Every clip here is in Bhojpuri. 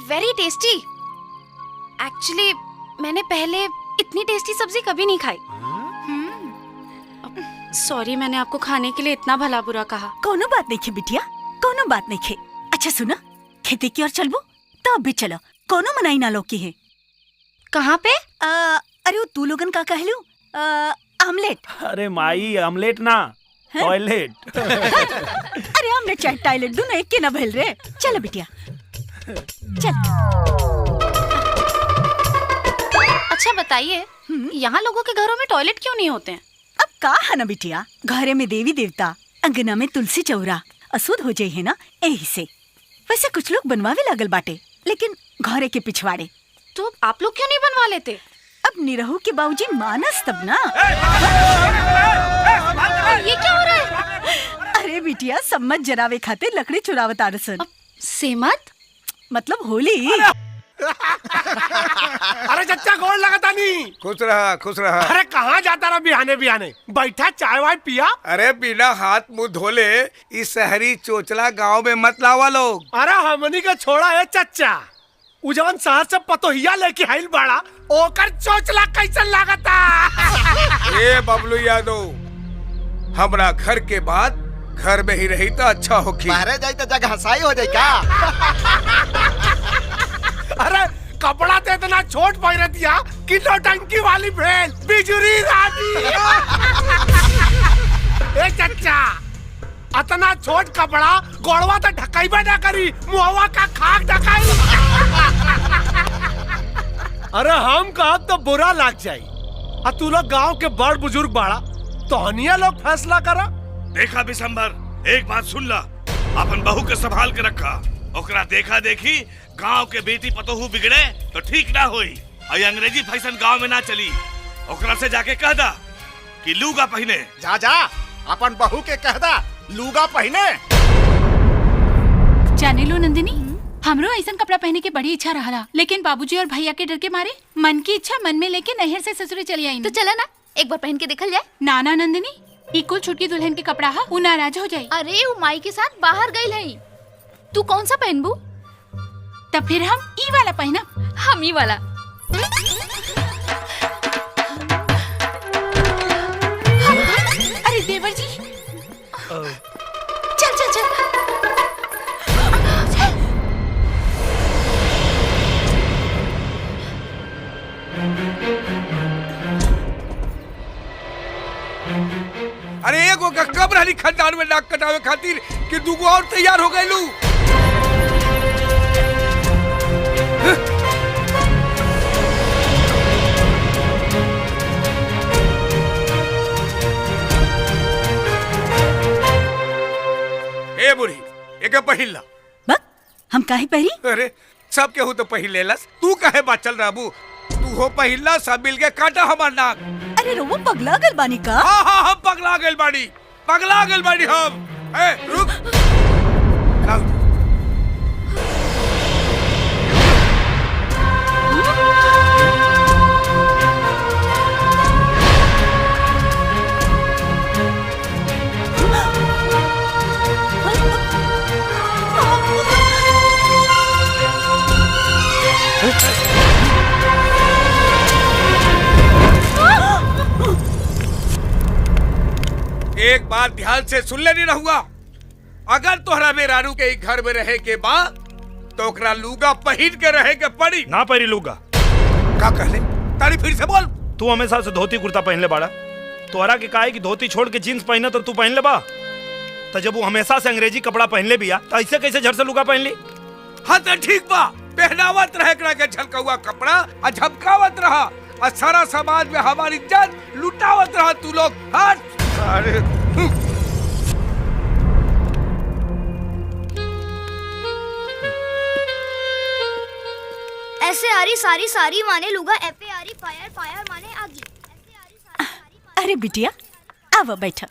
Very tasty. एक्चुअली मैंने पहले इतनी टेस्टी सब्जी कभी नहीं खाई। सॉरी, मैंने आपको खाने के लिए इतना भला बुरा कहा। कोनो बात नहीं खे बिटिया, कोनो बात नहीं खे। अच्छा सुना, खेती की ओर चलबो तो अब भी चलो, कोनो मनाई ना लो की है। कहाँ पे? अरे वो तू लोगन का कहलू आमलेट। अरे माई, आमलेट ना टॉयलेट। अरे आमलेट चाहे टॉयलेट दोनों एक के ना भइल रे। चलो बिटिया चल। अच्छा बताइए, यहाँ लोगों के घरों में टॉयलेट क्यों नहीं होते हैं? अब का है ना बिटिया, घरे में देवी देवता, अंगना में तुलसी चौरा, अशुद्ध हो जाये है ना, यही से। वैसे कुछ लोग बनवावे लागल बाटे, लेकिन घरे के पिछवाड़े। तो आप लोग क्यों नहीं बनवा लेते? अब निरहू के बाबूजी मानस तब ना। ये क्या हो रहा है? अरे बिटिया, सम्मत जरावे खाते लकड़ी चुरावत आरसन। सेमत मतलब होली। अरे चच्चा गोड़ लगाता नहीं। खुश रहा खुश रहा। अरे कहाँ जाता रहा बिहाने बिहाने? बैठा चाय वाय पिया? अरे बिना हाथ मुंह धोले इस शहरी चोचला गांव में मत लावा लोग। अरे हमनी का छोड़ा है चच्चा, उजवन शहर से पतोहिया लेके आइल बड़ा, ओकर चोचला कैसन लागता? ए बबलू यादव, हमरा घर के बाद घर में ही रही तो अच्छा होगी। बाहर जाई तो जगह हसाई हो जाए क्या? अरे कपड़ा तो इतना छोट पहन दिया कि नौटंकी वाली भेल बिजुरी रानी। ए चच्चा, इतना छोट कपड़ा गोड़वा तो ढकाइबे ना करी, मुहवा का खाक ढकाई। अरे हम कहा तो बुरा लग जाई। और तू लोग गांव के बड़ बुजुर्ग बड़ा, तो हनिया लोग फैसला करा। देखा बिशंबर, एक बात सुन ला, अपन बहू के संभाल के रखा। ओकरा देखा देखी गांव के बेटी पतोहू बिगड़े तो ठीक ना होई। और अंग्रेजी फैशन गांव में ना चली। ओकरा से जाके कह दा कि लूगा पहने। जा जा, अपन बहू के कह दा लूगा पहने। जाने लो नंदिनी, हमरो ऐसा कपड़ा पहने के बड़ी इच्छा रहा, लेकिन बाबूजी और भैया के डर के मारे मन की इच्छा मन में लेके नहर से ससुरे चली आई। तो चला ना, एक बार पहन के देखल जाए। ना ना नंदिनी, इकुल छुटकी दुल्हन के कपड़ा हा, उ नाराज हो जाये। अरे वो माई के साथ बाहर गई है। तू कौन सा पहनबू? तब फिर हम ई वाला पहना। हम ई वाला। अरे देवर जी, चल चल चल। अरे एगो का कब रही खानदान में नाक कटावे खातिर कि दूगो और तैयार हो गइलू। ए बुढ़ी, एक पहिला। बक, हम काहे पहरी? अरे सब केहू तो पहिल लेलस, तू काहे बाचल रहबू? तू हो पहिला, सब मिल के काटा हमार नाक। अरे रोवा पगला गल बानी का? हाँ हाँ, हम पगला गइल बाड़ी, पगला गइल बाड़ी हम। ए रुक, एक बात ध्यान से सुन लेनी रहूंगा। अगर तोहरा मेहरारू के घर में रहे के बाद तो ओकरा लूगा पहिन के रहे के पड़ी। ना पहरी लूगा। का कहले? तारी फिर से बोल। तू हमेशा से धोती कुर्ता पहन ले बाड़ा। तोहरा के काहे कि धोती छोड़ के जीन्स पहने तो तू पहन ले बा। तो जब वो हमेशा से अंग्रेजी कपड़ा पहन ले बिया तो ऐसे कैसे झट से लुगा पहन ली? हाँ तो ठीक बा, पहनावत रहे के झलका कपड़ा और झपकावत रहा और सारा समाज में हमारी इज्जत लुटावत रहा तू लोग। हट। अरे ऐसे आरी सारी सारी माने लूगा, एफे आरी फायर फायर माने आगी। ऐसे आरी सारी सारी माने। अरे बिटिया आवा बैठ।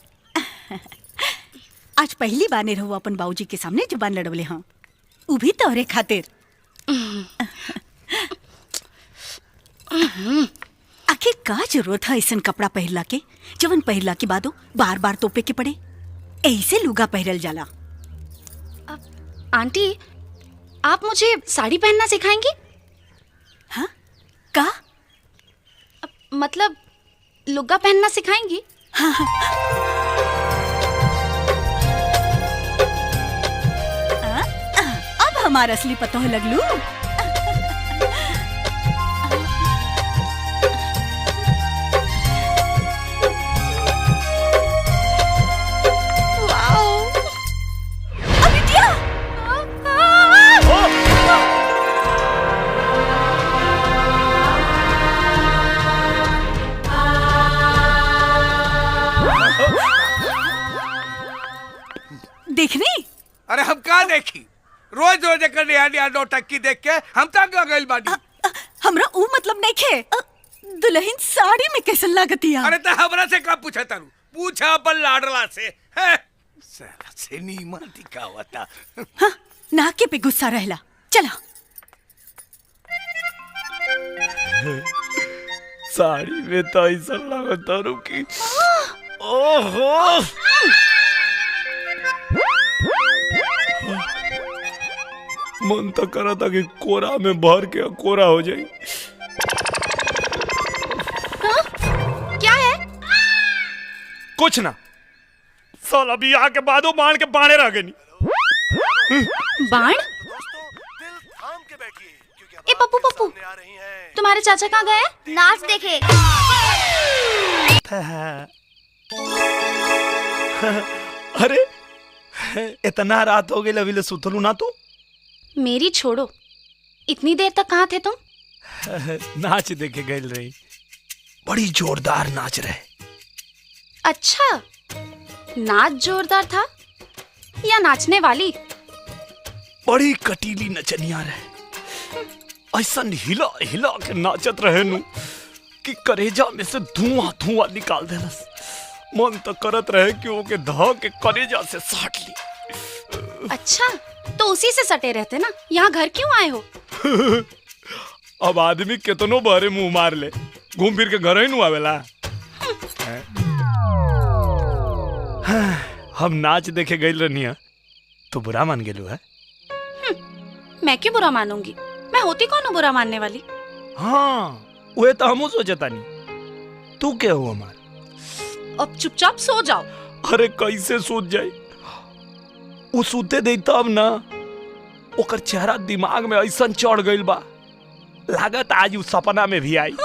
आज पहली बार ने रहू अपन बाबूजी के सामने जुबान लड़वले हाँ, उ भी तोहरे खातिर। आखिर का जरूरत है ऐसन कपड़ा पहनला के जवन पहनला के बादो बार बार तोपे के पड़े? ऐसे लुगा पहनल जाला। आंटी आप मुझे साड़ी पहनना सिखाएंगी? हाँ का मतलब लुगा पहनना सिखाएंगी? अब हमारा असली पता हो लगलू। देखनी? अरे हम का देखी? रोज रोज एक नया नौटंकी देख के हम तंग आ गइल बानी। हमरा ऊ मतलब नहीं खे। दुल्हन साड़ी में कैसन लागतिया? अरे तो हमरा से का पूछा तारू? पूछा अपन लाडला से। है साला से नीमन दिखावता। हाँ, नाके पे गुस्सा रहला। चला। साड़ी में तो ऐसा लगता रुकी। ओहो मन तो करा था कि कोरा में भर के कोरा हो जाए। क्या है? कुछ ना, साला बियाह के बादो बाण के बाणे रह गए। बाण? ए पप्पू पप्पू, तुम्हारे चाचा कहाँ गए? नाच देखे। अरे इतना रात हो गई अभी ले सुतलू ना तू? मेरी छोड़ो, इतनी देर तक कहाँ थे तुम? नाच देखे गए रही, बड़ी जोरदार नाच रहे। अच्छा, नाच जोरदार था या नाचने वाली? बड़ी कटीली नचनिया रहे, ऐसा हिला हिला के नाचत रहे नु कि करेजा में से धुआं धुआं निकाल देलस। मन तो करत रहे कि ओके धा के करेजा से साट ली। अच्छा, तो उसी से सटे रहते ना, यहाँ घर क्यों आए हो? अब आदमी कितनो बारे मुंह मार ले, घूम फिर के घर ही नु आवेला। हम नाच देखे गए रहनी तो बुरा मान गेलू है? मैं क्यों बुरा मानूंगी? मैं होती कौन हूँ बुरा मानने वाली? हाँ, वो तो हमू सोचता नहीं। तू क्या हो हमार? अब चुपचाप सो जाओ। अरे कैसे सोच जाए? वो सूते दे तब ना, ओकर चेहरा दिमाग में ऐसा चढ़ गइल बा, लागत आज उस सपना में भी आई।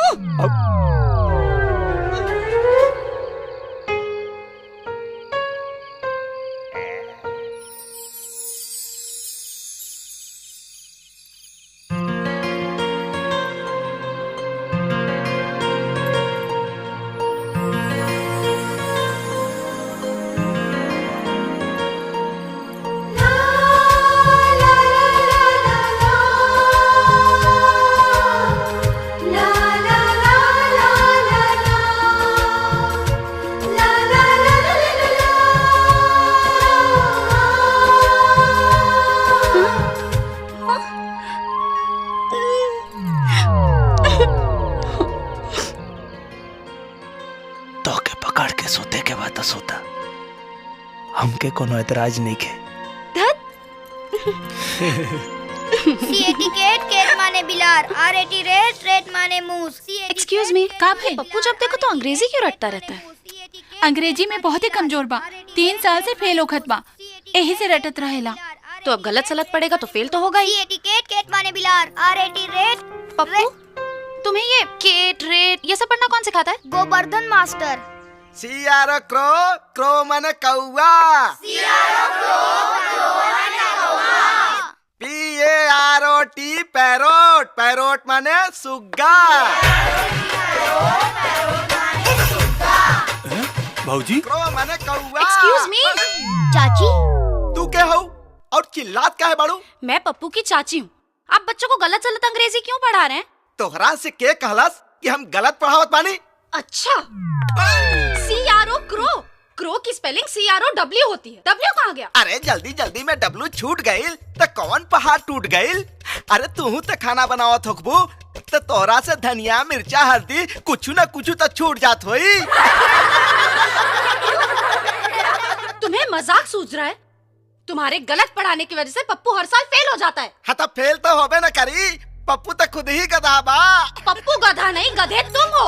सोता हमके कोनो एतराज नहीं के। सीएटी केट केट माने बिलार, आरएटी रेट रेट माने मूस। एक्सक्यूज मी, का भाई पप्पू जब देखो तो अंग्रेजी क्यों रटता रहता है? अंग्रेजी में बहुत ही कमजोर बा, 3 साल से फेल होखत बा, यही से रटत रहेला। तो अब गलत सलत पड़ेगा तो फेल तो होगा ही। केट केट माने बिलार, RAT रेट। पप्पू तुम्हें ये केट रेट ये सब पढ़ना कौन सिखाता है? Govardhan master. CRO crow, crow माने कौवा। PAROT पैरोट, पैरोट माने सुग्गा। भाऊजी क्रो माने कौवा। एक्सक्यूज मी, चाची तू क्या हो और चिल्लात का है बड़ू? मैं पप्पू की चाची हूँ। आप बच्चों को गलत सलत अंग्रेजी क्यों पढ़ा रहे हैं? तोहरा से के कहलस कि हम गलत पढ़ावत बानी? अच्छा, CRO क्रो, क्रो की स्पेलिंग CROW होती है। W कहाँ गया? अरे जल्दी जल्दी में W छूट गईल तो कौन पहाड़ टूट गईल? अरे तू तो खाना बनावत होखबू तो तोहरा से धनिया मिर्चा हल्दी कुछ न कुछ तो छूट जात होई। तुम्हें मजाक सूझ रहा है? तुम्हारे गलत पढ़ाने की वजह से पप्पू हर साल फेल हो जाता है। हाँ तो फेल तो होबे न करी, पप्पू तो खुद ही गधा बा। पप्पू गधा नहीं, गधे तुम हो।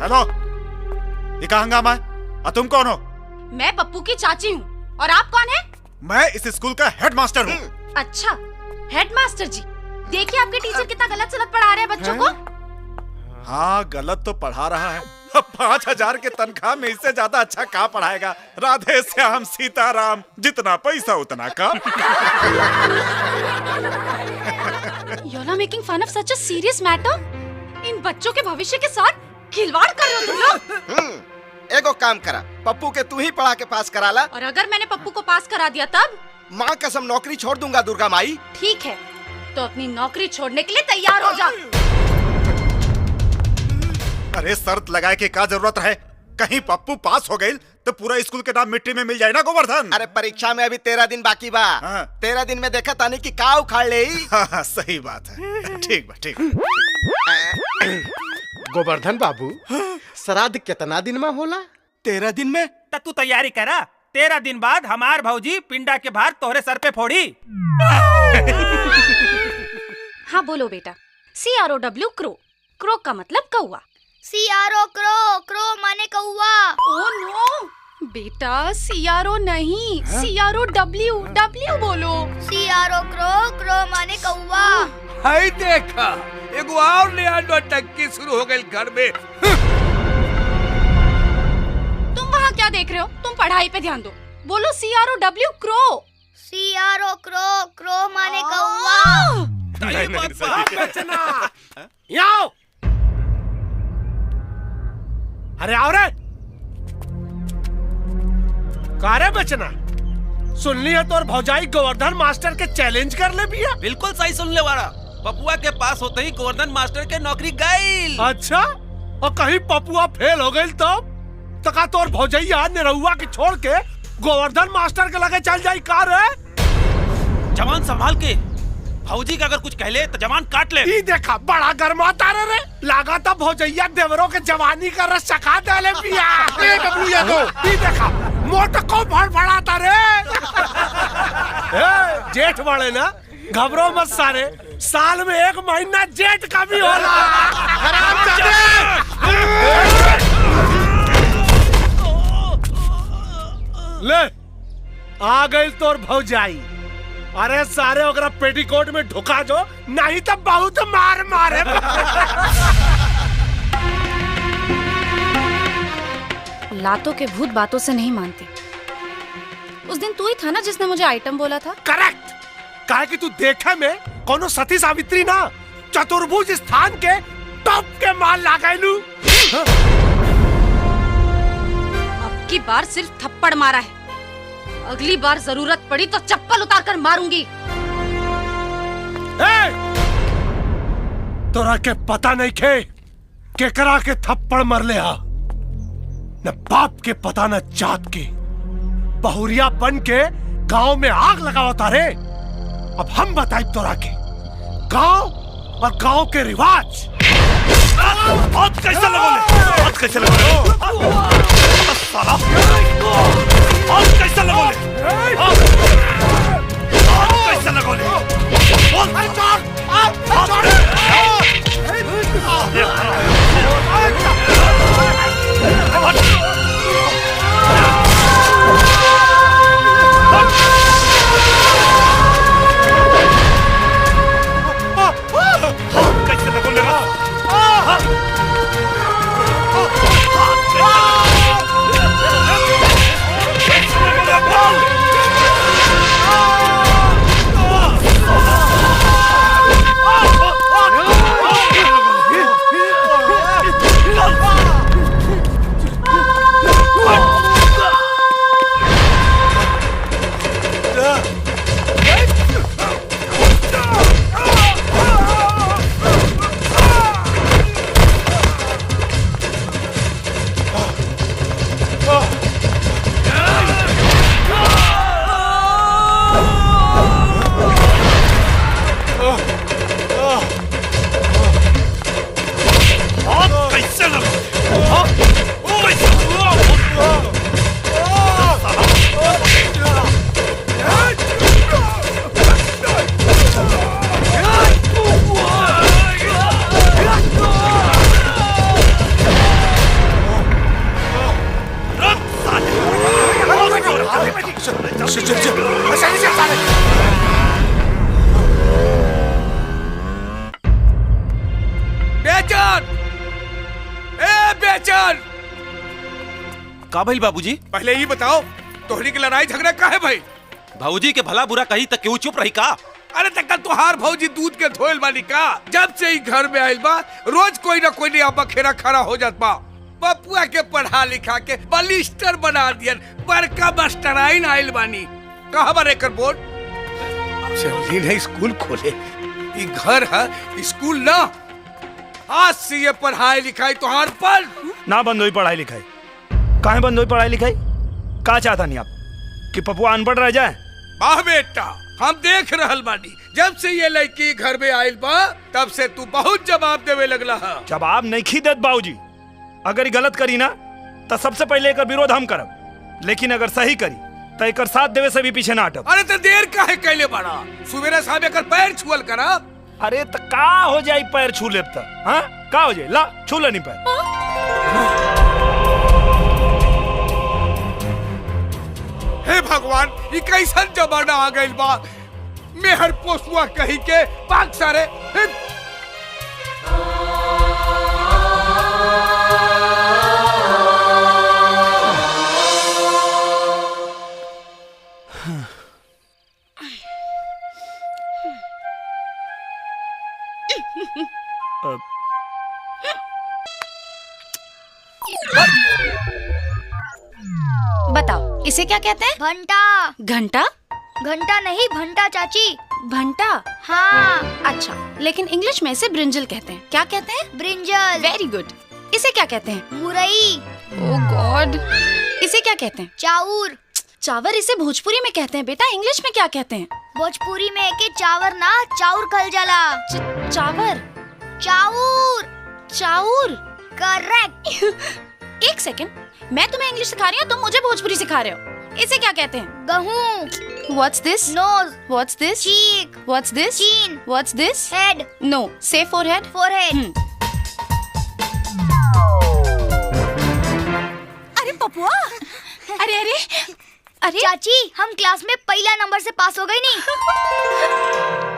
हेलो, ये का हंगामा है? और तुम कौन हो? मैं पप्पू की चाची हूँ। और आप कौन है? मैं इस स्कूल का हेडमास्टर हूँ। अच्छा, हेडमास्टर जी, देखिए आपके टीचर कितना गलत सलत पढ़ा रहे हैं बच्चों को। हाँ गलत तो पढ़ा रहा है। 5,000 के तनख्वाह में इससे ज्यादा अच्छा कहाँ पढ़ाएगा? राधे श्याम सीताराम, जितना पैसा उतना काम। You're not making fun of such a serious matter? इन बच्चों के भविष्य के साथ खिलवाड़ कर रहे हो तुम लोग। एगो काम करा, पप्पू के तू ही पढ़ा के पास कराला। और अगर मैंने पप्पू को पास करा दिया तब? माँ कसम नौकरी छोड़ दूंगा दुर्गा माई। ठीक है, तो अपनी नौकरी छोड़ने के लिए तैयार हो जा। अरे शर्त लगाए के क्या जरूरत है? कहीं पप्पू पास हो गई तो पूरा स्कूल के नाम मिट्टी में मिल जाए ना गोवर्धन। अरे परीक्षा में अभी 13 दिन बाकी बा। 13 दिन में देखा तानी कि का उखाड़ ले। हाँ, सही बात है। ठीक बा, ठीक। गोवर्धन बाबू, श्राद्ध कितना दिन में होला? 13 दिन में। त तू तैयारी करा, 13 दिन बाद हमार भौजी पिंडा के भार तोहरे सर पे फोड़ी। हाँ बोलो बेटा। CROW क्रो, क्रो का मतलब कौवा। CRO क्रो, क्रो माने कौवा। ओह नो बेटा, CRO नहीं, CROW, W बोलो। CRO क्रो, क्रो माने कौवा। हाय देखा, एगो और नया नौटंकी शुरू हो गई घर में। तुम वहाँ क्या देख रहे हो? तुम पढ़ाई पे ध्यान दो। बोलो CROW crow. CRO crow, crow माने कौवा। यहाँ अरे आओ रे। का रे बचना, सुन लिया तो और भौजाई गोवर्धन मास्टर के चैलेंज कर ले बिया। बिल्कुल सही सुन ले वाला। पपुआ के पास होते ही गोवर्धन मास्टर के नौकरी गई। अच्छा, और कहीं पपुआ फेल हो गई तो का तोर भौजाई आज निरहुआ के छोड़ के गोवर्धन मास्टर के लगे चल जाई का रे? जवान संभाल के, भौजी का अगर कुछ कह ले तो जवान काट ले। ई देखा बड़ा गरमाता रे। लागा था भौजैया देवरों के जवानी का रस चखा दे ले पिया। ए बबुया तो ई देखा मोट को फड़फड़ाता रे। ए जेठ वाले ना, घबरो मत सारे, साल में 1 महीना जेठ का भी होला। ले आ गई तोर भौजाई। अरे सारे ओकरा पेटीकोट में ढुका दो, नहीं तो बहुत मार मारे। लातों के भूत बातों से नहीं मानते। उस दिन तू ही था ना जिसने मुझे आइटम बोला था? करेक्ट। काहे कि तू देखे में कोनो सती सावित्री ना, चतुर्भुज स्थान के टॉप के माल लगाइलू। अब की बार सिर्फ थप्पड़ मारा है, अगली बार जरूरत पड़ी तो चप्पल उतार कर मारूंगी। तोरा के पता नहीं खे केकरा के थप्पड़ मर ले हा? न बाप के पता न जात के, बहुरिया बन के गांव में आग लगावता रे। अब हम बताई तोरा के गांव और गांव के रिवाज। आज कैसे लगोले? आज कैसे लगोले? साला आज कैसे लगोले? आज कैसे लगोले? बोल बेचन, ए बेचन, का भइल बाबूजी? पहले ही बताओ तोहरी की लड़ाई झगड़ा काहे भाई? भाऊजी के भला बुरा कही तक क्यों चुप रही का? अरे तक तुहार भौजी दूध के धोयल बानी का? जब से ही घर में आइल बा रोज कोई ना कोई नया बखेरा खड़ा हो जात बा। पपुआ के पढ़ा लिखा के बलिस्टर बना दियन, बड़का मास्टराइन आइल बानी। कहाँ बा एकर बोर्ड? चली नहीं स्कूल खोले, ये घर है स्कूल ना। आज से ये पढ़ाई लिखाई तुहार पर ना बंद हुई पढ़ाई लिखाई। काहे बंद हुई पढ़ाई लिखाई? का चाहता नहीं आप कि पपुआ अनपढ़ रह जाए? वाह बेटा, हम देख रहल बानी जब से ये लड़की घर में आइल बा तब से तू बहुत जवाब देवे लगला है। जवाब नहीं खी देत बाबूजी। अगर गलत करी ना तो सबसे पहले एकर विरोध हम करब, लेकिन अगर सही करी तो एकर साथ देवे से भी पीछे ना हटब। अरे तो देर काहे कैले बड़ा? सुबेरे साहब एकर पैर छुअल करब। अरे तो का हो जाई पैर छू लेब त? हां का हो जाई? ला छू लेनी पैर। हे भगवान, ये कैसन जमाना आ गइल बा? मेहर पोसुआ कही के पाक सारे। बताओ इसे क्या कहते हैं? भंटा। घंटा? घंटा नहीं, भंटा चाची। भंटा? हाँ। अच्छा, लेकिन इंग्लिश में इसे ब्रिंजल कहते हैं। क्या कहते हैं? ब्रिंजल। Very good. इसे क्या कहते हैं? मुरई। ओह गॉड। इसे क्या कहते हैं? चाउर। चावर इसे भोजपुरी में कहते हैं बेटा, इंग्लिश में क्या कहते हैं? भोजपुरी में के चावर ना चाउर खल जाला। चावर? चाउर। चाउर? करेक्ट। एक सेकंड, मैं तुम्हें इंग्लिश सिखा रही हूँ, तुम मुझे भोजपुरी सिखा रहे हो। इसे क्या कहते हैं? गहूं। What's this? Nose. What's this? चीक। What's this? चीन। What's this? Head. No. Say forehead. Forehead. अरे पपुआ, अरे अरे अरे चाची, हम क्लास में पहला नंबर से पास हो गई नी।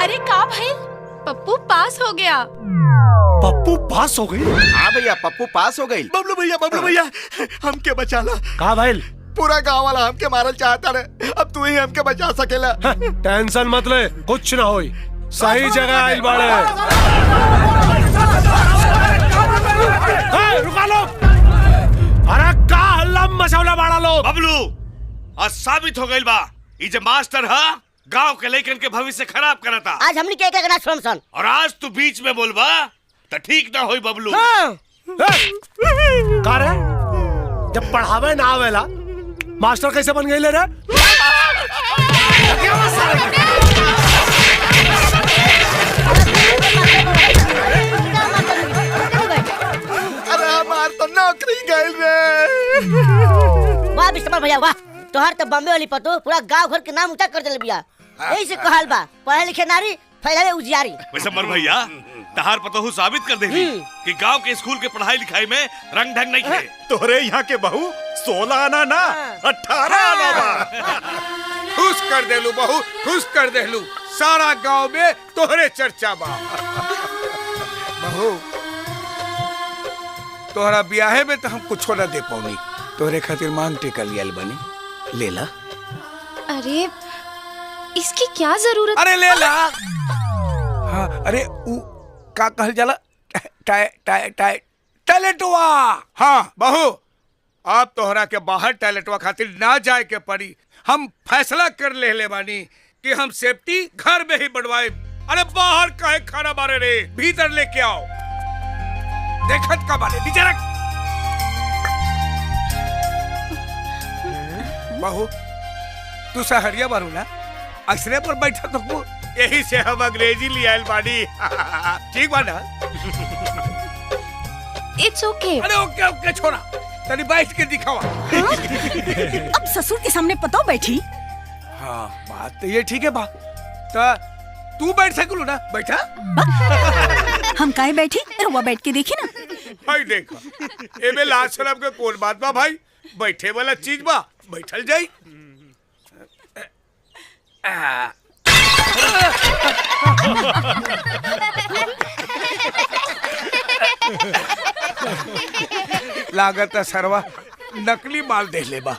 अरे का भाई? पप्पू पास हो गया। पप्पू पास हो गई? हाँ भैया, पप्पू पास हो गई। बबलू भैया हमके बचा ला। कहा भाई? पूरा गांव वाला हमके मारल चाहता रे, अब तू ही हमके बचा सकेला। टेंशन मत ले, कुछ ना होई। सही जगह आइल बाड़े। रुका लो। अरे का हल्ला मचौला बाड़ा लो। बबलू, आज साबित हो गइल बा ई जे मास्टर है गांव के लइकन के भविष्य खराब करता। आज हमनी के करना सुन और आज तू बीच में बोलबा तो ठीक ना होई बबलू। का रे? जब पढ़ावे ना आवेला मास्टर कैसे बन गई ले रे? अरे हमार तो नौकरी गई रे। वाह बिस्तर भैया वाह, तोहार तो बम्बे वाली पतो पूरा गांव घर के नाम ऊंचा कर दिल बिया। यही से कहल बा, पढ़े लिखे नारी फैलावे उजियारी। वैसे मर भैया, तहार पतोहू साबित कर देली कि गांव के स्कूल के पढ़ाई लिखाई में रंग ढंग नहीं है। तोरे यहाँ के बहू 16 आना ना 18 आना बा। खुश कर देलू बहू, खुश कर देलू। सारा गांव में तोहरे चर्चा बा। बहू, तोहरा ब्याहे में तो हम कुछ ना दे पाऊनी, तोहरे खातिर मांग टेका लियल बनी, ले ला। अरे इसकी क्या जरूरत? अरे ले ला। हाँ, अरे उ का कहल जाला? टैलेंटवा। हाँ बहू, अब तोहरा के बाहर टैलेंटवा खातिर ना जाए के पड़ी। हम फैसला कर ले बानी कि हम सेफ्टी घर में ही बढ़वाए। अरे बाहर काहे खाना मारे रे, भीतर लेके आओ। देखत का बारे, नीचे रख। बहू, तू सहरिया बारू ना, असरे पर बैठा तो यही से हम अंग्रेजी लियाल बानी। ठीक बा ना? इट्स ओके। अरे ओके ओके छोड़ा, तनी बैठ के दिखावा। अब ससुर के सामने पतो बैठी। हाँ बात तो ये ठीक है बा, तो तू बैठ सकलू ना, बैठा। हम काहे बैठी? रहुआ बैठ के देखी ना। भाई देखा, एमे लाज शर्म के कौन बात बा भाई? बैठे वाला चीज बा, बैठल जाई। लागत है सरवा नकली माल दे ले बा।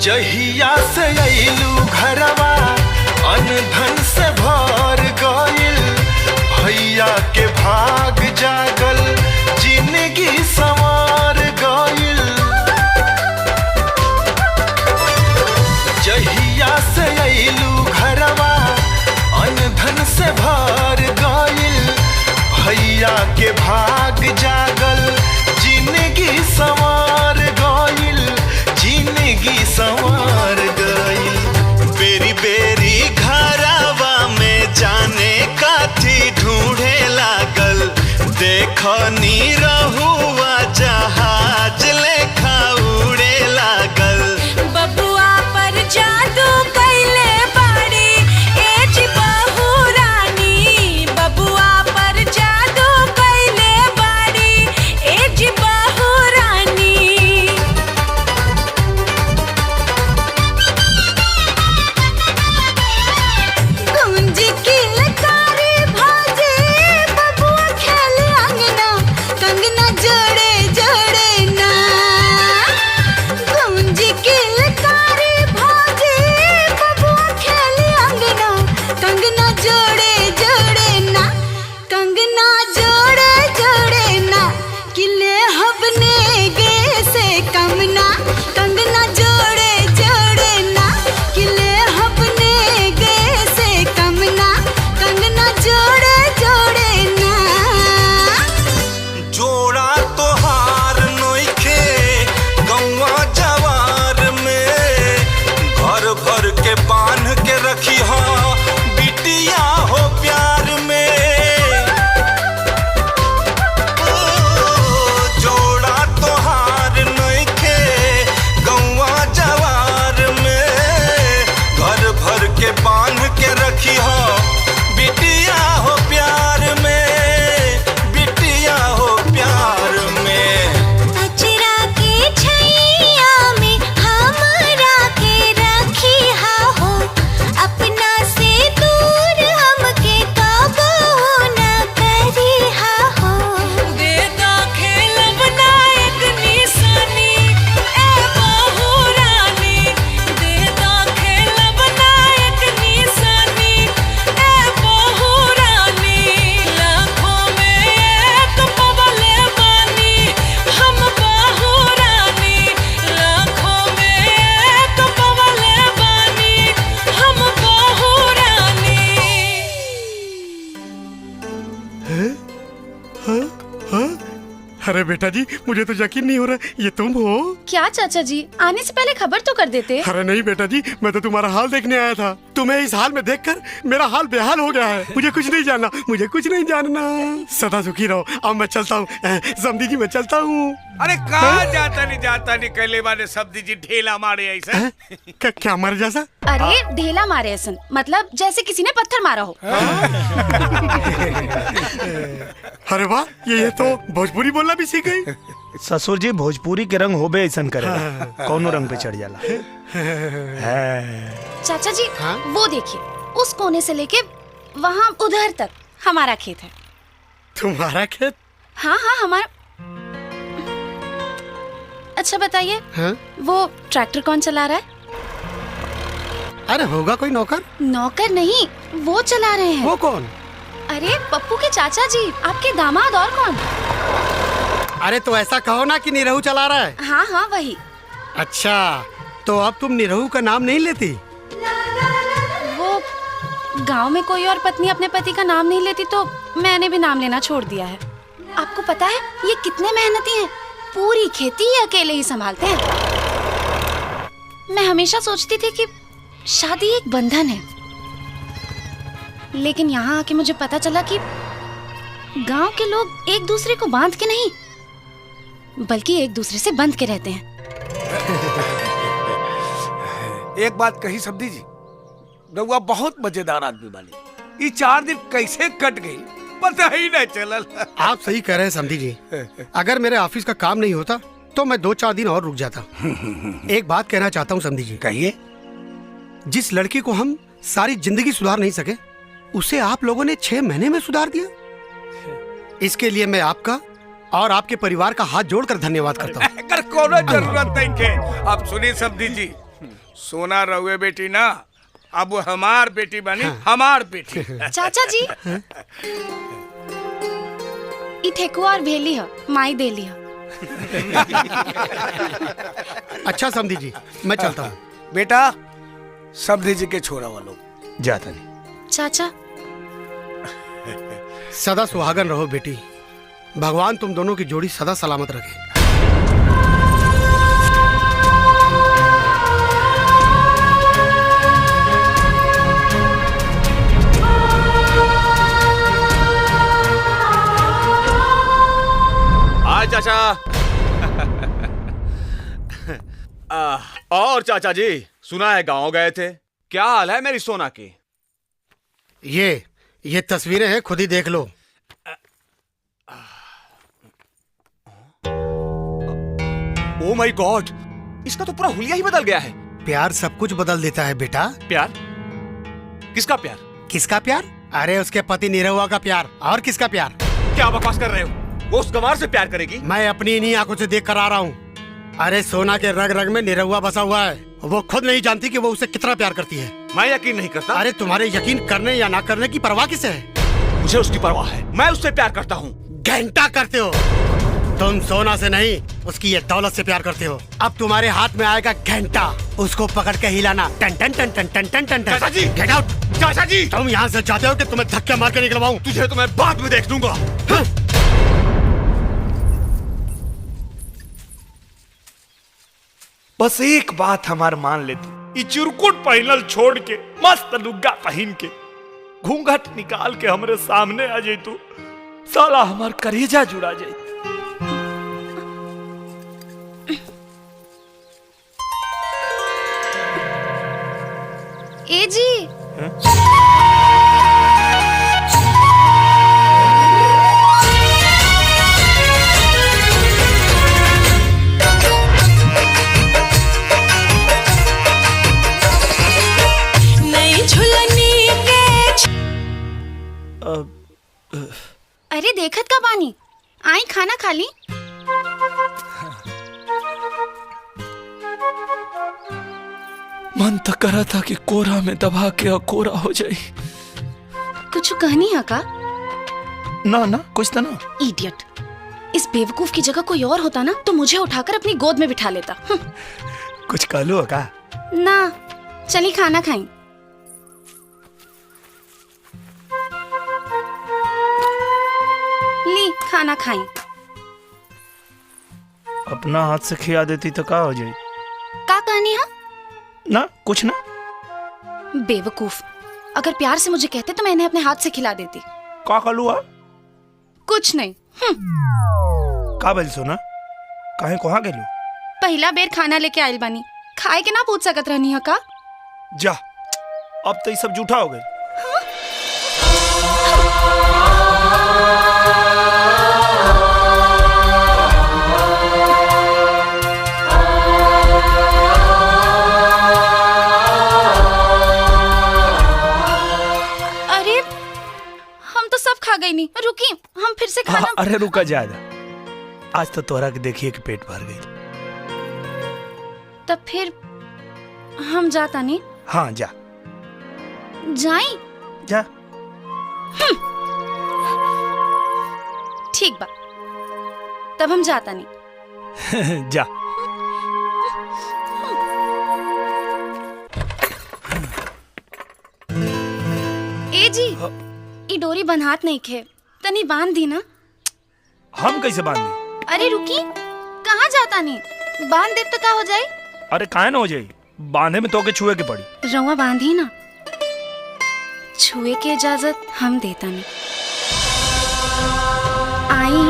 जहिया से अइलू घरवा अनधन से भर गइल, भैया के भाग जागल जिंदगी संवार गइल। जहिया से अइलू घरवा अनधन से भर गइल, भैया के भाग जागल जिंदगी संवार गइल, जिंदगी संवार गइल। बेरी बेरी घरवा में जाने काथी ढूंढे लागल, देखनी रहुआ जहाज लेखा उड़े लागल। बबुआ पर जादू कैले बाड़ी एज बहू रानी, बबुआ पर जादू कैले बाड़ी एज बहू रानी। गुंज की लकारी भाजे बबुआ खेले अंगना, कंगना जोड़े जोड़े ना। गुंज की लकारी भाजे बबुआ खेले अंगना, कंगना जोड़े जोड़े ना, कंगना जोड़े जोड़े ना। किले हबने गे से कमना, कंगना जोड़े जोड़े ना। किले हबने गे से कमना, कंगना जोड़े जोड़े ना। जोड़ा तोहार नोइखे गौवा जवार में, घर भर के बांध के रखी हो बिटिया हो प्यार में। जोड़ा तोहार नोइखे गौवा जवार में, घर भर के बांध के रखी हो बिटिया हो प्यार में, बिटिया हो प्यार में। अचरा के छैया में हमरा के रखी हा हो, अपना से दूर हमके कबो न करी हा हो। बेदा खेलब ना एक निशानी ए बहू रानी, बेदा खेलब ना एक निशानी ए बहू रानी। लाखों में एक पवले बानी हम बहू रानी, लाखों में एक पवले बानी हम बहू रानी। अरे बेटा जी, मुझे तो यकीन नहीं हो रहा ये तुम हो। क्या चाचा जी, आने से पहले खबर तो कर देते। अरे नहीं बेटा जी, मैं तो तुम्हारा हाल देखने आया था। तुम्हें इस हाल में देखकर मेरा हाल बेहाल हो गया है। मुझे कुछ नहीं जानना, मुझे कुछ नहीं जानना। सदा सुखी रहो। अब मैं चलता हूँ समधी जी, मैं चलता हूँ। अरे कहाँ जाता नहीं कहले वाले सब्जी जी ढेला मारे ऐसा। क्या मर जैसा? अरे ढेला मारे ऐसन मतलब जैसे किसी ने पत्थर मारा हो। अरे वाह, ये तो भोजपुरी बोलना भी सीख गई। ससुर जी, भोजपुरी के रंग होबे ऐसन करेला, कौनो रंग पे चढ़ जाला। चाचा जी वो देखिए, उस कोने से लेके वहाँ उधर तक हमारा खेत है। तुम्हारा खेत? हाँ हाँ, हमारा अच्छा बताइए, हाँ? वो ट्रैक्टर कौन चला रहा है? अरे होगा कोई नौकर। नौकर नहीं, वो चला रहे हैं। वो कौन? अरे पप्पू के चाचा जी, आपके दामाद, और कौन? अरे तो ऐसा कहो ना कि निरहू चला रहा है। हाँ हाँ वही। अच्छा, तो अब तुम निरहू का नाम नहीं लेती? वो गांव में कोई और पत्नी अपने पति का नाम नहीं लेती तो मैंने भी नाम लेना छोड़ दिया है। आपको पता है ये कितने मेहनती हैं? पूरी खेती ये अकेले ही संभालते हैं। मैं हमेशा सोचती थी कि शादी एक बंधन है, लेकिन यहाँ आके मुझे पता चला कि गांव के लोग एक दूसरे को बांध के नहीं, बल्कि एक दूसरे से बंध के रहते हैं। एक बात कही सब्जी जी, रउआ बहुत मजेदार आदमी वाली। ये 4 दिन कैसे कट गई पता ही नहीं चलल। आप सही कह रहे हैं समधी जी। अगर मेरे ऑफिस का काम नहीं होता तो मैं 2-4 दिन और रुक जाता। एक बात कहना चाहता हूँ समधी जी। कहिए। जिस लड़की को हम सारी जिंदगी सुधार नहीं सके, उसे आप लोगों ने 6 महीने में सुधार दिया। इसके लिए मैं आपका और आपके परिवार का हाथ जोड़कर धन्यवाद करता हूँ। अगर कोनो जरूरत नहीं के। अब सुनिए सब्जी जी, सोना रहुए बेटी ना, अब वो हमार बेटी बनी। हाँ। हमार बेटी। चाचा जी, ई ठेकुआ और भेली है, माई देली है। अच्छा समधी जी, मैं चलता हूँ। बेटा सब्जी जी के छोरा वालों जाता नहीं। चाचा सदा सुहागन रहो बेटी। भगवान तुम दोनों की जोड़ी सदा सलामत रखे। हाय चाचा। और चाचा जी, सुना है गांव गए थे, क्या हाल है मेरी सोना की? ये तस्वीरें हैं, खुद ही देख लो। ओ माय गॉड, इसका तो पूरा हुलिया ही बदल गया है। प्यार सब कुछ बदल देता है बेटा। प्यार? किसका प्यार? किसका प्यार? अरे उसके पति निरहुआ का प्यार। और किसका प्यार? क्या बकवास कर रहे हो? वो उस गंवार से प्यार करेगी? मैं अपनी इन्हीं आंखों से देख कर आ रहा हूँ। अरे सोना के रग रग में निरहुआ बसा हुआ है। वो खुद नहीं जानती कि वो उसे कितना प्यार करती है। मैं यकीन नहीं करता। अरे तुम्हारे यकीन करने या ना करने की परवाह किसे है? मुझे उसकी परवाह है, मैं उससे प्यार करता हूँ। घंटा करते हो तुम। सोना से नहीं, उसकी ये दौलत से प्यार करते हो। अब तुम्हारे हाथ में आएगा घंटा, उसको पकड़ के हिलाना। टन टन टन टन टन टन टन। चाचा जी, गेट आउट। चाचा जी, तुम यहाँ से चाहते हो कि तुम्हें धक्के मार के निकलवाऊं? तुझे तो मैं बाद में देख लूंगा। बस एक बात हमार मान लेती, चिरकुट पहनल छोड़ के मस्त लुग्गा पहन के घूंघट निकाल के हमरे सामने आ जाई तू, साला हमार करेजा जुड़ा जाई। ए जी। अरे देखत का बानी, आई खाना खा ली। मन तो करा था कि कोरा में दबा के अकोरा हो जाए। कुछ कहनी है का? ना ना, कुछ तो ना। इडियट, इस बेवकूफ की जगह कोई और होता ना तो मुझे उठाकर अपनी गोद में बिठा लेता। कुछ कह लो का? ना, चली खाना खाई। ली खाना खाई। अपना हाथ से खिया देती तो का हो जाए? का कहनी है? ना कुछ ना। बेवकूफ, अगर प्यार से मुझे कहते तो मैं इन्हें अपने हाथ से खिला देती। का कलू? कुछ नहीं। का बोल सोना, काहे कहाँ गेलू? पहला बेर खाना लेके आयल बानी, खाए के ना पूछ सकत रहनी है का? जा, अब तो ये सब झूठा हो गए। अरे हम तो सब खा गई नहीं, रुकी हम फिर से खाना। अरे रुका ज्यादा, आज तो तोरा के देखिए कि पेट भर गई। तब फिर हम जाता नहीं। हाँ जा जाई जा। ठीक बा, तब हम जाता नहीं। जा। ए जी, ई डोरी बंधात नहीं खे, तनी बांध दी ना। हम कैसे बांधे? अरे रुकी, कहाँ जाता नहीं? बांध दे तो का हो जाए? अरे काहे ना हो जाई, बांधे में तो के छुए के पड़ी। रउआ बांधी ना, छुए के इजाजत हम देता नहीं। आई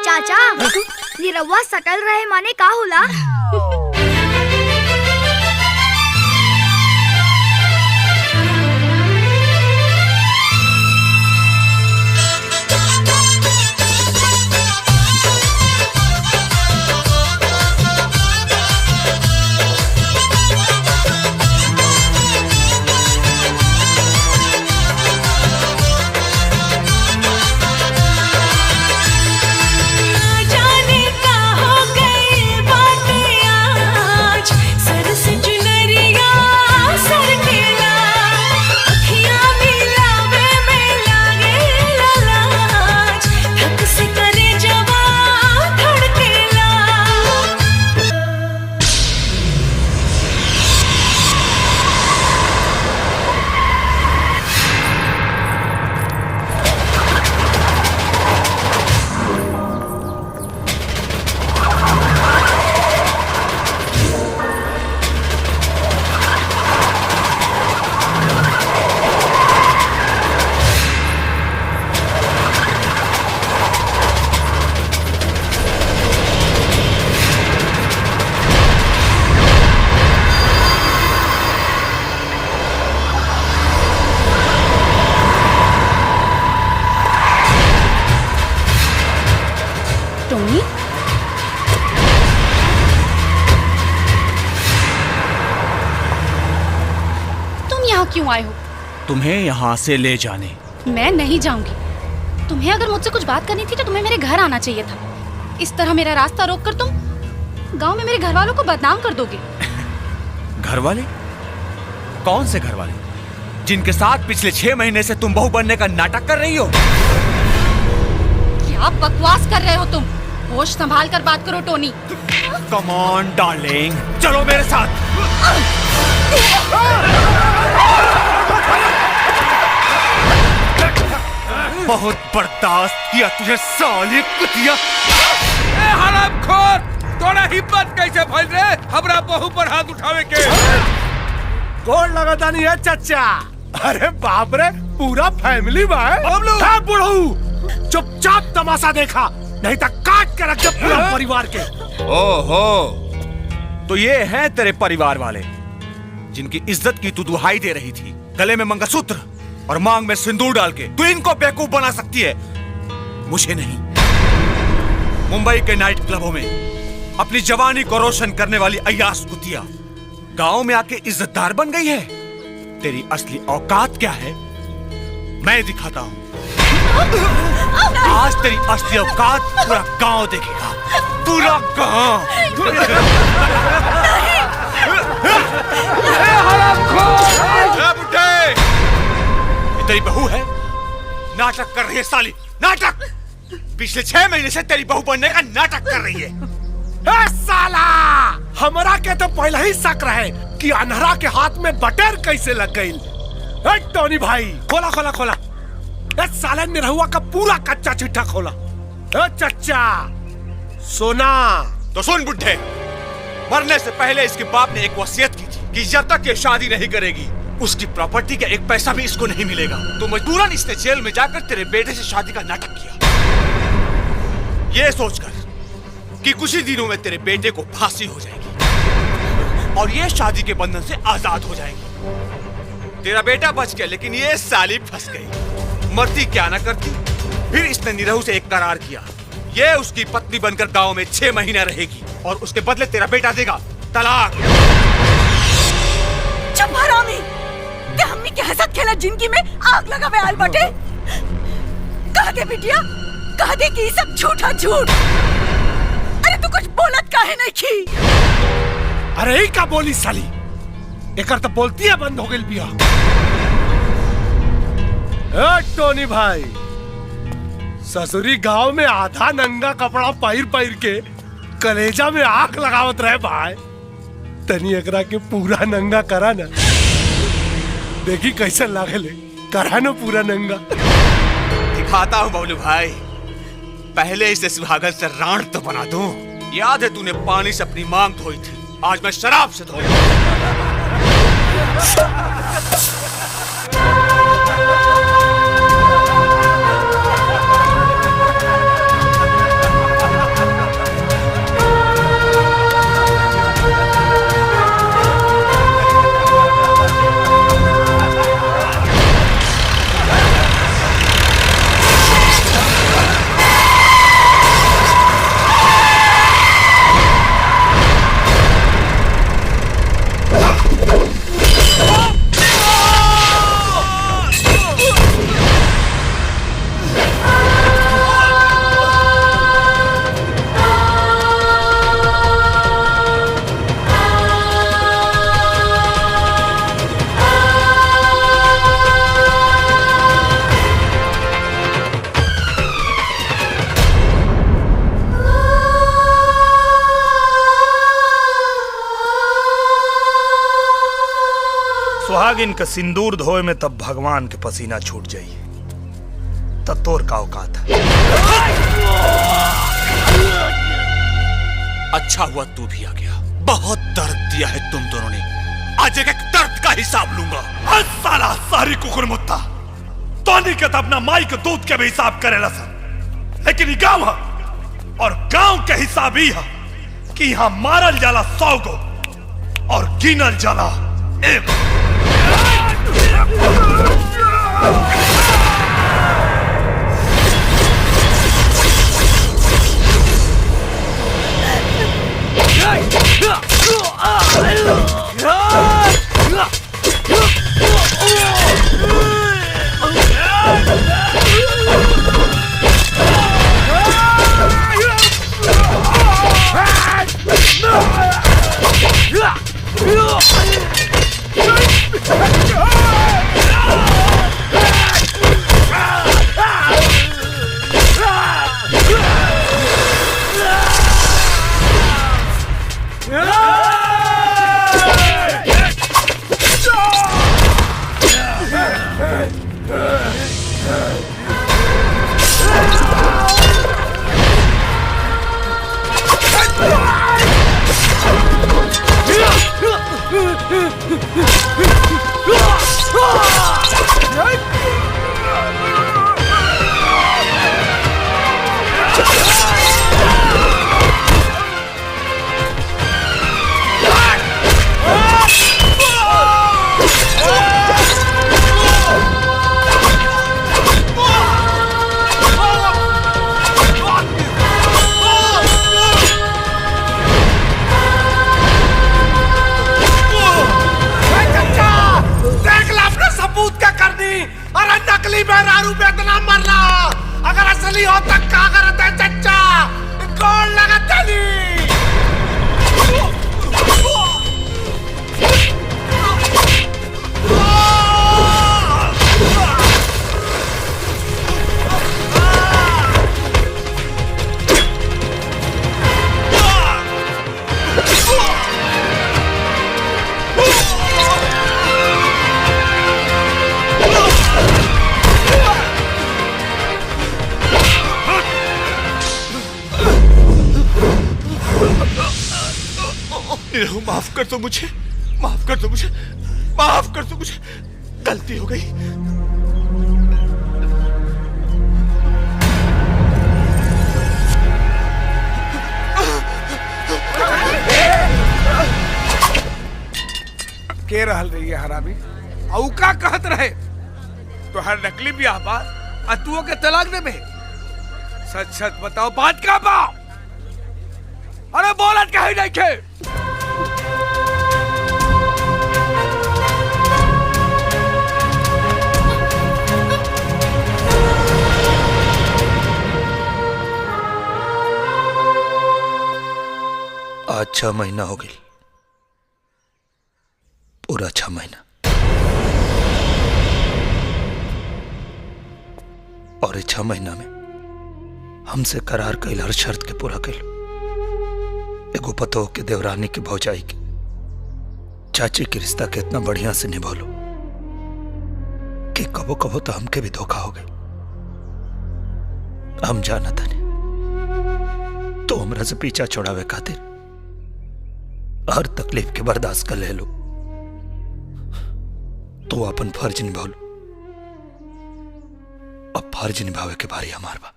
चाचा, ये रवा सटल रहे माने का होला? जाने का हो गई बात आज, सर से चुनरिया सर केला, अखियां मिलावे में लागे लाज, धक से करे जवा धड़केला। टोनी, तुम यहाँ क्यों आए हो? तुम्हें यहाँ से ले जाने। मैं नहीं जाऊंगी। तुम्हें अगर मुझसे कुछ बात करनी थी तो तुम्हें मेरे घर आना चाहिए था। इस तरह मेरा रास्ता रोककर तुम गांव में मेरे घर वालों को बदनाम कर दोगे। घर वाले? कौन से घर वाले? जिनके साथ पिछले 6 महीने से तुम बहू बनने का नाटक कर रही हो? क्या बकवास कर रहे हो तुम? होश संभाल कर बात करो टोनी। कम ऑन डार्लिंग, चलो मेरे साथ। बहुत बर्दाश्त किया तुझे साली कुतिया। ए हरामखोर, तोरा हिम्मत कैसे भइल रे हमरा बहू पर हाथ उठावे के? कौन लगाता नहीं है चाचा? अरे बाप रे, पूरा फैमिली बा है। हम लोग बुढ़ऊ चुपचाप तमाशा देखा, नहीं तो काट के रख दे पूरा परिवार के। ओहो, तो ये हैं तेरे परिवार वाले जिनकी इज्जत की तू दुहाई दे रही थी। गले में मंगलसूत्र और मांग में सिंदूर डाल के तू इनको बेवकूफ बना सकती है, मुझे नहीं। मुंबई के नाइट क्लबों में अपनी जवानी को रोशन करने वाली अय्याश कुतिया गांव में आके इज्जतदार बन गई है। तेरी असली औकात क्या है मैं दिखाता हूँ। आज तेरी असली औकात पूरा गांव देखेगा, पूरा गांव। तेरी बहू है, नाटक कर रही है साली, नाटक। पिछले 6 महीने से तेरी बहू बनने का नाटक कर रही है। ए साला, हमरा के तो पहले ही शक रहे कि अनहरा के हाथ में बटेर कैसे लग गई। ए टोनी भाई, खोला खोला खोला। ए साले निरहुआ का पूरा कच्चा चिट्ठा खोला। ए चच्चा सोना। तो सुन बुड्ढे, मरने से पहले इसके बाप ने एक वसीयत की थी कि जब तक ये शादी नहीं करेगी उसकी प्रॉपर्टी का एक पैसा भी इसको नहीं मिलेगा। तो मजबूरन इसने जेल में जाकर तेरे बेटे से शादी का नाटक किया, ये सोचकर कि कुछ ही दिनों में तेरे बेटे को फांसी हो जाएगी और ये शादी के बंधन से आजाद हो जाएगी। तेरा बेटा बच गया, लेकिन ये साली फंस गई। मरती क्या ना करती। फिर इसने निरहु से एक करार किया, ये उसकी पत्नी बनकर गांव में 6 महीना रहेगी और उसके बदले तेरा बेटा देगा तलाक। चुप के हंसत खेला जिंदगी में आग लगावे आल बाटे। कह दे बिटिया, कह दे कि ये सब झूठा झूठ। अरे तू कुछ बोलत काहे नहीं की? अरे ही का बोली साली, एकर तो बोलती है बंद हो गई बिया। टोनी भाई, ससुरी गांव में आधा नंगा कपड़ा पहिर पहिर के कलेजा में आग लगावत रहे भाई। तनी एकरा के पूरा नंगा करा ना, देखी कैसे लागेले। करा ना पूरा नंगा। दिखाता हूँ बबलू भाई, पहले इसे सुहागन से राण तो बना दूं। याद है तूने पानी से अपनी मांग धोई थी, आज मैं शराब से धोई। सुहागिन का सिंदूर धोए में तब भगवान के पसीना छूट जाई, तब तोर का औकात है। अच्छा हुआ तू भी आ गया, बहुत दर्द दिया है तुम दोनों ने, आज एक दर्द का हिसाब लूंगा। साला सारी कुकुर मुत्ता तोनी के तब अपना माई के दूध के भी हिसाब करेला सर, लेकिन गांव है और गांव के हिसाब ही है कि यहाँ मारल जाला 100 को और गिनल जाला 1। माफ कर दो मुझे, माफ कर दो मुझे, माफ कर दो मुझे, गलती हो गई। के रहल रही है हरामी, औका कहत रहे तो हर नकली ब्याह बा अतुओं के तलाक दे में। सच सच बताओ बात का बा? अरे बोलत कहीं नहीं खे। आज 6 महीना हो गई, पूरा 6 महीना। और 6 महीना में हमसे करार कैल हर शर्त के पूरा कैल। एगो पतो के देवरानी की भौजाई के चाची के रिश्ता के इतना बढ़िया से निभालो कि कबो कबो तो हमके भी धोखा हो गए। हम जाना था नहीं तो हमरा से पीछा छोड़ावे खातिर हर तकलीफ के बर्दाश्त कर ले लो, तो अपन फर्ज निभा लो। अब फर्ज निभावे के बारी हमार बा।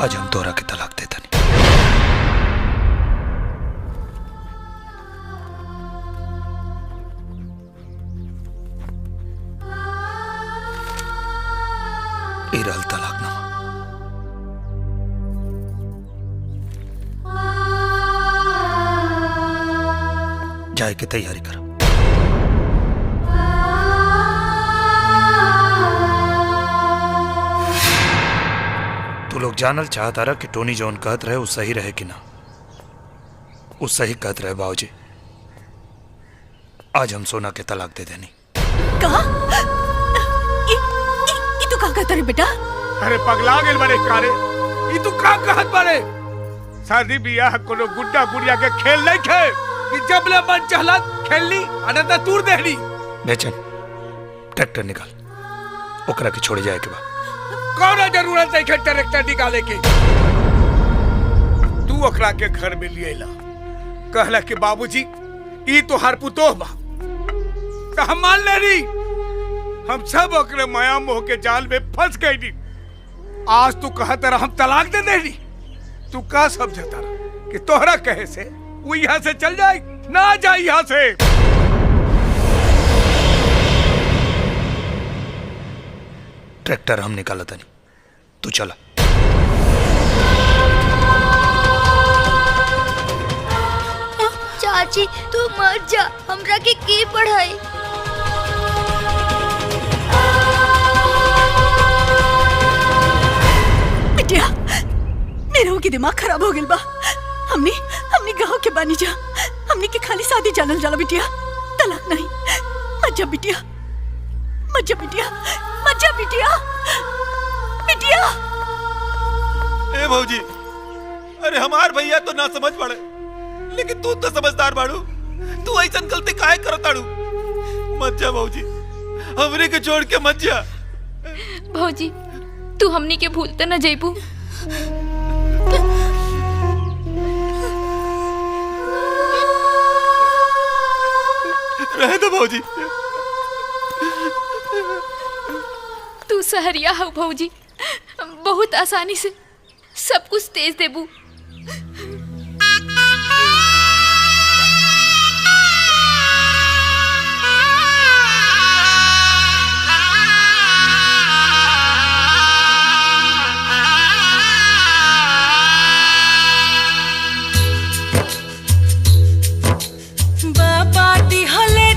आज हम तोरा के तलाक देता नहीं। इरल तलाकनामा। जाए की तैयारी करो। तू लोग जानल चाहता रहा कि टोनी जॉन कहत रहे वो सही रहे कि ना। वो सही कहत रहे बाबूजी। आज हम सोना के तलाक दे देनी। कहा? ये तू का कहता रे बेटा? अरे पगला गेल बड़े कारे। ये तू का कहत बारे? शादी बियाह कोनो गुड्डा गुड़िया के खेल नहीं खे कि जब ले मन चहला खेलनी अनंता तूर देहनी। बेचन ट्रैक्टर निकाल, ओकरा के छोड़ जाए के बाद। कौन जरूरत है ट्रैक्टर निकाले के? तू ओकरा के घर में लिए ला, कहला कि बाबूजी ई तो हर पुतोह बा, तो हम मान ले रही। हम सब ओकरे माया मोह के जाल में फंस गई नी। आज तू कहता रहा हम तलाक दे देनी। तू का समझता रहा कि तोहरा कहे से वो यहाँ से चल जाए? ना जाए यहाँ से। ट्रैक्टर हम निकाला था नहीं, तू चला। चाची तू मत जा, हमरा के पढ़ाई। बिटिया मेरे की दिमाग खराब हो गया बा। हमने गाँव के बानी जा, हमने के खाली शादी जानल जाला बिटिया, तलाक नहीं। मत जा बिटिया, मत जा बिटिया, मत जा बिटिया, बिटिया। ए भौजी, अरे हमार भैया तो ना समझ पड़े, लेकिन तू तो समझदार बाड़ू। तू ऐसा गलती काहे करताड़ू? मत जा भौजी, हमरे के छोड़ के मत जा। भौजी तू हमनी के भूलते न जइबू। रहे दो भौजी। तू सहरिया हो भौजी, बहुत आसानी से सब कुछ तेज देबू। बाबा दिहले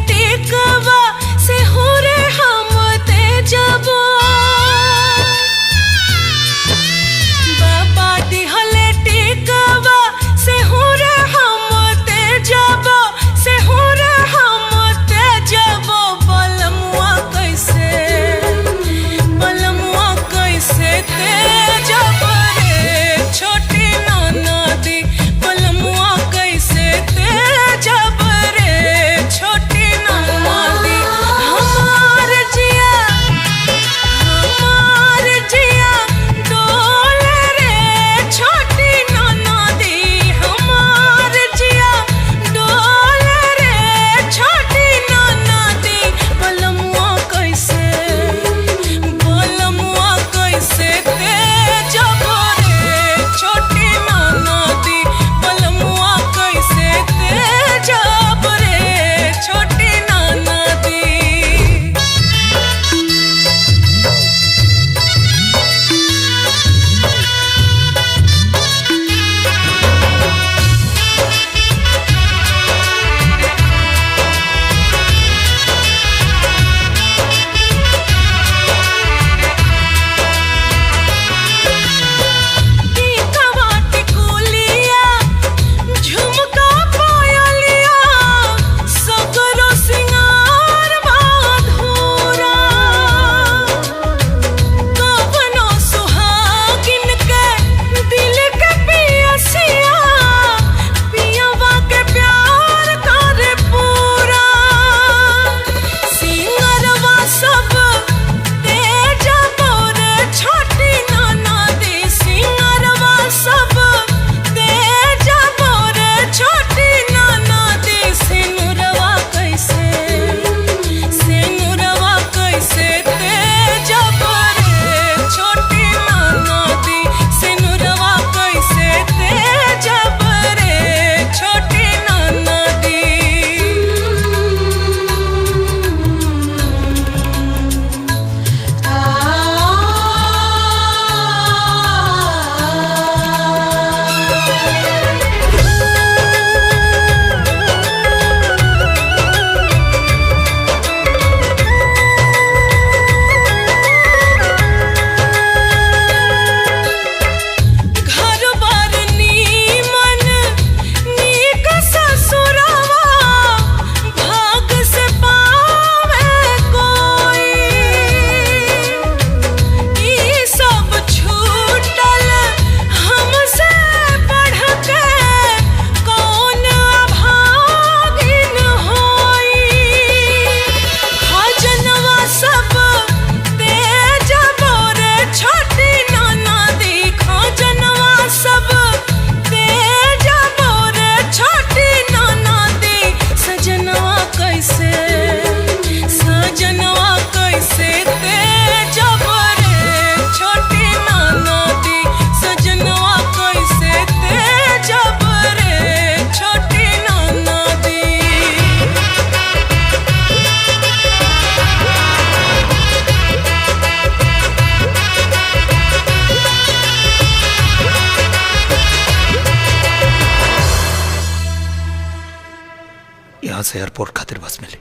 से एयरपोर्ट खातिर बस मिली,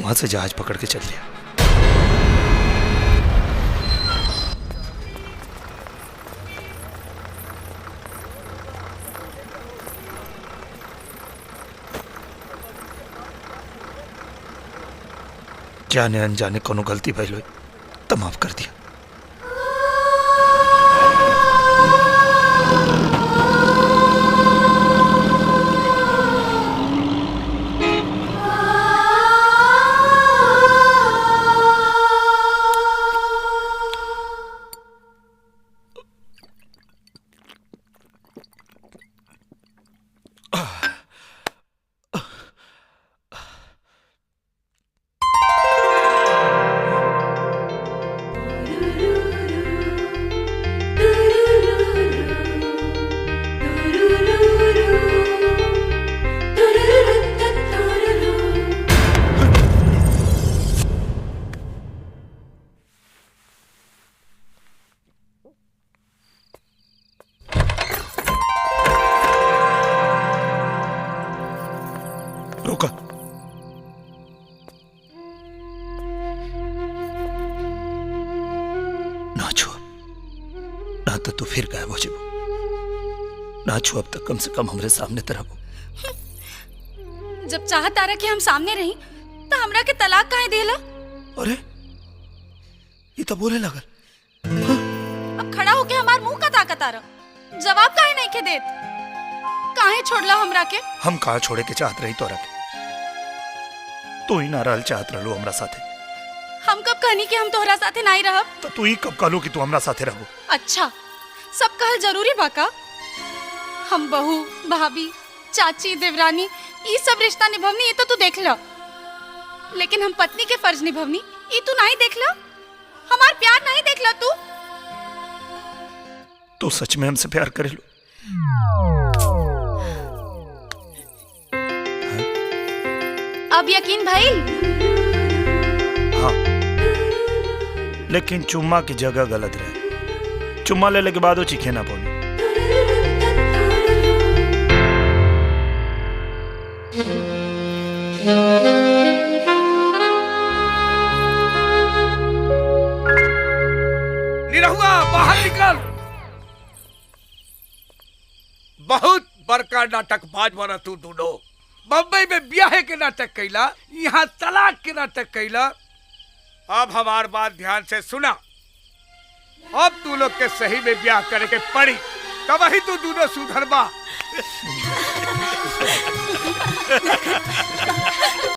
वहां से जहाज पकड़ के चल लिया। जाने अनजाने कोनो गलती भइल होई तो माफ कर दिया। रोका। ना छू, ना तो फिर गायब हो जाबो। ना छू, अब तक कम से कम हमरे सामने तरह। जब चाहत आ रहा कि हम सामने रही तो हमरा के तलाक काहे देला? अरे ये तो बोले लगल। अब खड़ा होके हमार मुंह का ताकत आ रहा, जवाब काहे नहीं के देत? काहे छोड़ला हमरा के? हम कहाँ छोड़े के चाहत रही तोरा के? तू ही ना रहल चाहत रहलू हमरा साथे। हम कब कहनी कि हम तोहरा साथे नहीं रहब? तो तू ही कब कहलू कि तू हमरा साथे रहबो? अच्छा, सब कहल जरूरी बा का? हम बहू, भाभी, चाची, देवरानी ये सब रिश्ता निभवनी, ये तो तू देख लो। लेकिन हम पत्नी के फर्ज निभवनी, ये तू नहीं देख लो? हमार प्यार नहीं देख लो तू? तू सच में हमसे प्यार करेलू? अब यकीन भइल? हाँ, लेकिन चुम्मा की जगह गलत रहे। चुम्मा लेने के बाद वो चीखे ना बोली। निरहुआ बाहर निकल। बहुत बड़का नाटक बाज बना तू दोनों। बम्बई में ब्याह के नाटक कैला, यहाँ तलाक के नाटक कैला। अब हमार बात ध्यान से सुना। अब तू लोग के सही में ब्याह करे के पड़ी, तब ही तू दोनों सुधरबा।